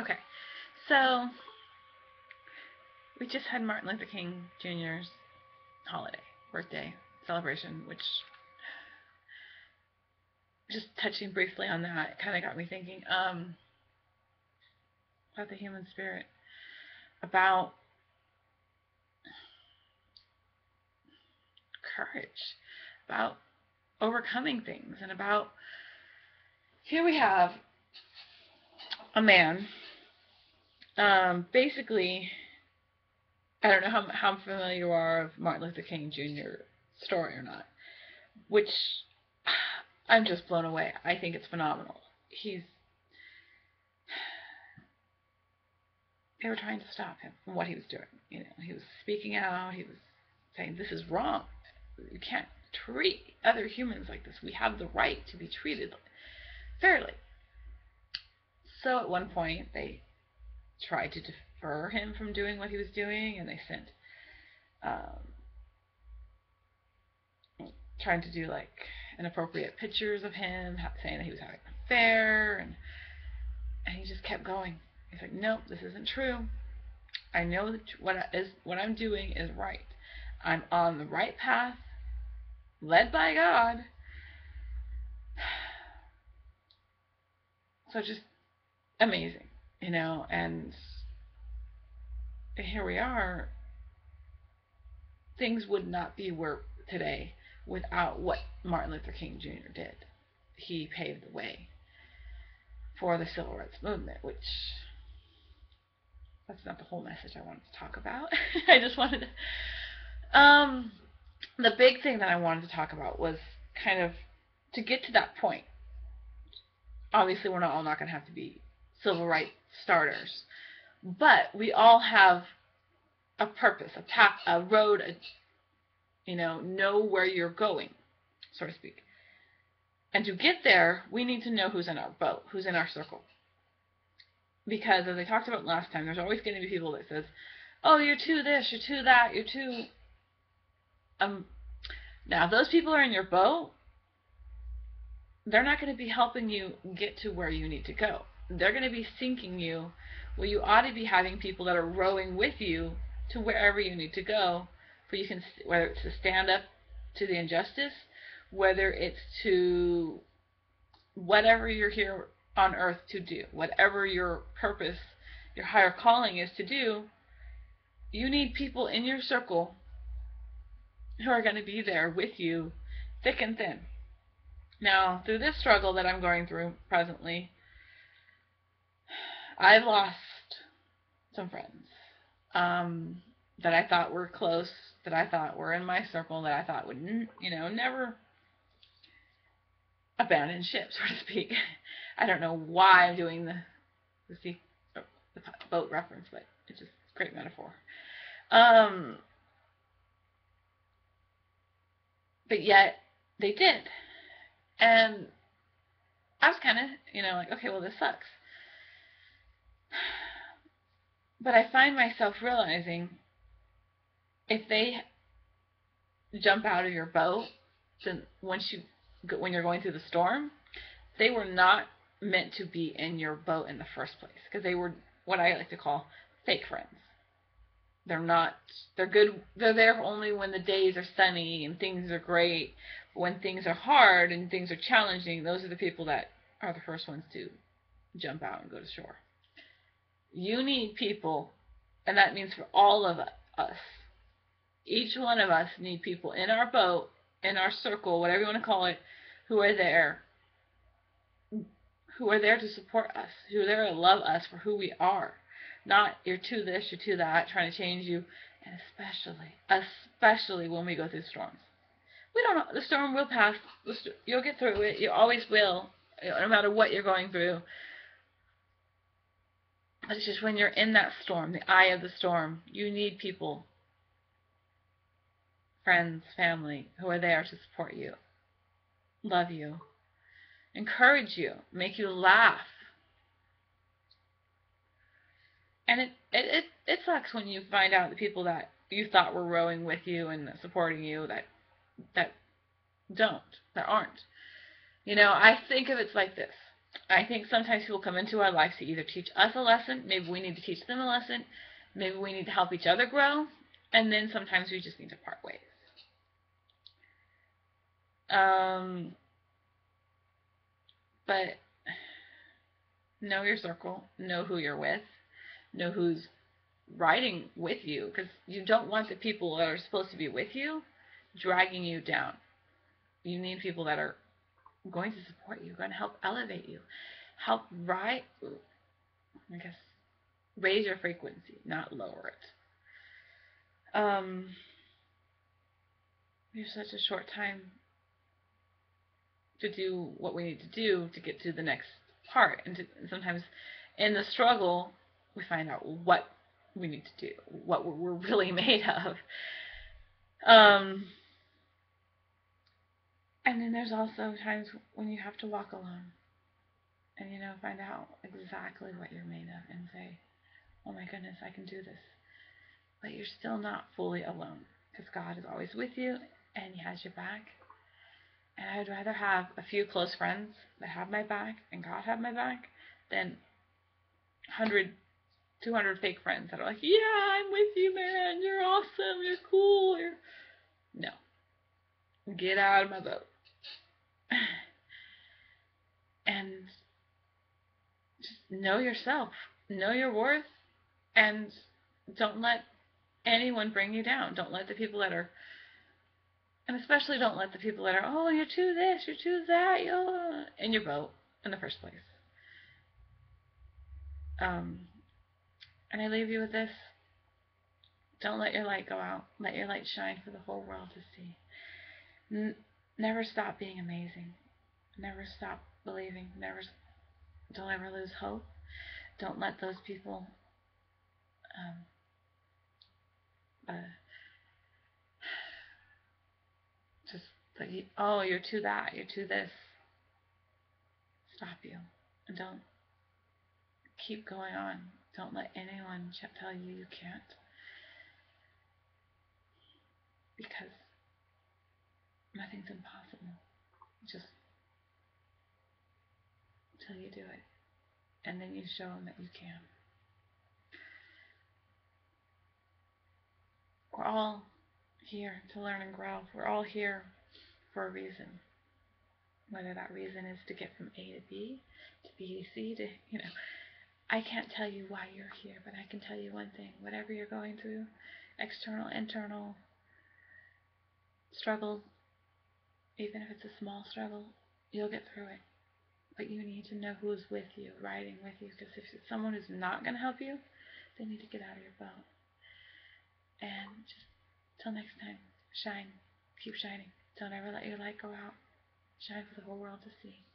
Okay, so we just had Martin Luther King Jr.'s holiday, birthday celebration, which just touching briefly on that kind of got me thinking about the human spirit, about courage, about overcoming things, and about here we have a man. Basically, I don't know how familiar you are of Martin Luther King Jr. story or not, which I'm just blown away. I think it's phenomenal. They were trying to stop him from what he was doing. You know, he was speaking out. He was saying this is wrong. You can't treat other humans like this. We have the right to be treated fairly. So at one point they tried to defer him from doing what he was doing, and they sent um, trying to do like inappropriate pictures of him, saying that he was having an affair, and he just kept going. He's like, nope, this isn't true. I know that what I'm doing is right. I'm on the right path, led by God. So just amazing, you know. And here we are. Things would not be where today without what Martin Luther King Jr. did. He paved the way for the civil rights movement, which that's not the whole message I wanted to talk about. I just wanted to, the big thing that I wanted to talk about was kind of to get to that point. Obviously, we're not all not going to have to be civil rights starters, but we all have a purpose, a path, a road, know where you're going, so to speak. And to get there, we need to know who's in our boat, who's in our circle. Because as I talked about last time, there's always going to be people that says, "Oh, you're too this, you're too that, you're too." Now, if those people are in your boat, they're not going to be helping you get to where you need to go. They're going to be sinking you. Well, you ought to be having people that are rowing with you to wherever you need to go, for you can, whether it's to stand up to the injustice, whether it's to whatever you're here on earth to do, whatever your purpose, your higher calling is to do, you need people in your circle who are going to be there with you, thick and thin. Now, through this struggle that I'm going through presently, I've lost some friends that I thought were close, that I thought were in my circle, that I thought would, never abandon ship, so to speak. I don't know why I'm doing the boat reference, but it's just a great metaphor. But yet they did, and I was kind of, like, okay, well, this sucks. But I find myself realizing if they jump out of your boat, then when you're going through the storm, they were not meant to be in your boat in the first place, because they were what I like to call fake friends. They're not. They're good. They're there only when the days are sunny and things are great. But when things are hard and things are challenging, those are the people that are the first ones to jump out and go to shore. You need people, and that means for all of us. Each one of us need people in our boat, in our circle, whatever you want to call it, who are there to support us, who are there to love us for who we are. Not you're too this, you're too that, trying to change you. And especially when we go through storms. We don't know. The storm will pass. You'll get through it. You always will, no matter what you're going through. But it's just when you're in that storm, the eye of the storm, you need people, friends, family, who are there to support you, love you, encourage you, make you laugh. And it sucks when you find out the people that you thought were rowing with you and supporting you that aren't. I think of it like this. I think sometimes people come into our lives to either teach us a lesson, maybe we need to teach them a lesson, maybe we need to help each other grow, and then sometimes we just need to part ways. But know your circle, know who you're with, know who's riding with you, because you don't want the people that are supposed to be with you dragging you down. You need people that are going to support you, going to help elevate you, help raise your frequency, not lower it. We have such a short time to do what we need to do to get to the next part, and sometimes in the struggle we find out what we need to do, what we're really made of. And then there's also times when you have to walk alone and, find out exactly what you're made of and say, oh my goodness, I can do this. But you're still not fully alone, because God is always with you and He has your back. And I'd rather have a few close friends that have my back and God have my back than 100, 200 fake friends that are like, yeah, I'm with you, man. You're awesome. You're cool. No. Get out of my boat. And just know yourself. Know your worth. And don't let anyone bring you down. Don't let the people that are, and especially don't let the people that are, oh, you're too this, you're too that, you're in your boat in the first place. And I leave you with this. Don't let your light go out. Let your light shine for the whole world to see. Never stop being amazing. Never stop believing. Don't ever lose hope. Don't let those people just like, oh, you're too that, you're too this. Stop you. And don't keep going on. Don't let anyone tell you you can't. Because nothing's impossible. Just until you do it. And then you show them that you can. We're all here to learn and grow. We're all here for a reason. Whether that reason is to get from A to B, to B to C, I can't tell you why you're here, but I can tell you one thing. Whatever you're going through, external, internal struggles, even if it's a small struggle, you'll get through it. But you need to know who's with you, riding with you, because if it's someone who's not going to help you, they need to get out of your boat. And just till next time, shine. Keep shining. Don't ever let your light go out. Shine for the whole world to see.